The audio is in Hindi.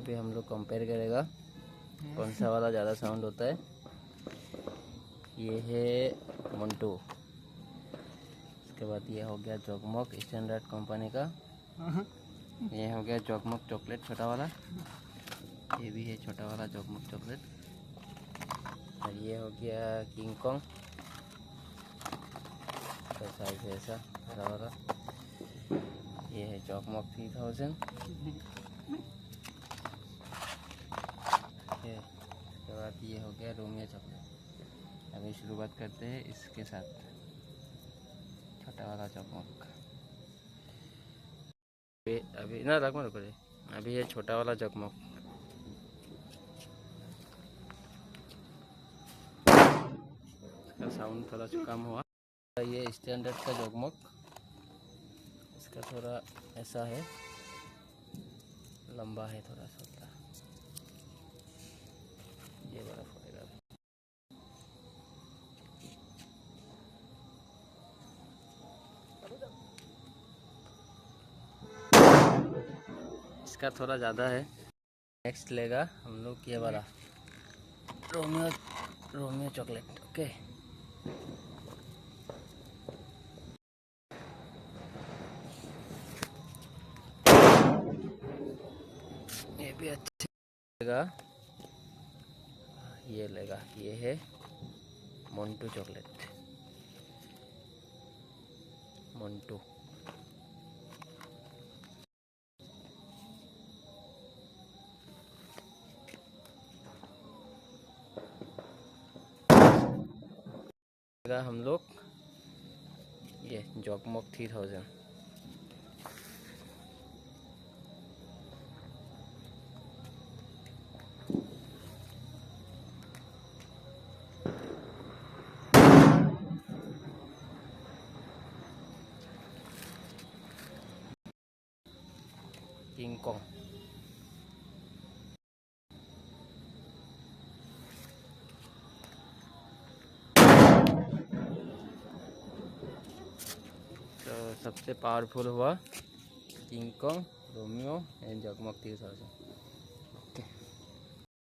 अभी हम लोग कंपेयर करेगा कौन सा वाला ज़्यादा साउंड होता है। ये है मोन्टू, इसके बाद ये हो गया जोगमोक स्टैंडर्ड कंपनी का, ये हो गया जोगमोक चॉकलेट छोटा वाला, ये भी है छोटा वाला जोगमोक चॉकलेट, और ये हो गया किंग कॉन्ग का साइज है ऐसा बड़ा वाला, ये है जोगमोक 3000। इसके बाद ये हो गया रोमियो चॉकलेट। अभी शुरुआत करते हैं इसके साथ छोटा वाला जोगमोक। अभी ना रख मत करे, अभी ये छोटा वाला जोगमोक। इसका साउंड थोड़ा सा कम हुआ। ये स्टैंडर्ड का जोगमोक, इसका थोड़ा ऐसा है, लंबा है थोड़ा सा, ये बड़ा फोड़ेगा। इसका थोड़ा ज़्यादा है। नेक्स्ट लेगा हम लोग ये वाला रोमियो चॉकलेट। ओके, ये भी अच्छा लेगा। ये लेगा, ये है मोन्टू चॉकलेट, मोन्टू। हम लोग ये जोगमोक 3000। किंग कॉन्ग, तो सबसे पावरफुल हुआ किंग कॉन्ग, रोमियो एंड जोगमोक 3000।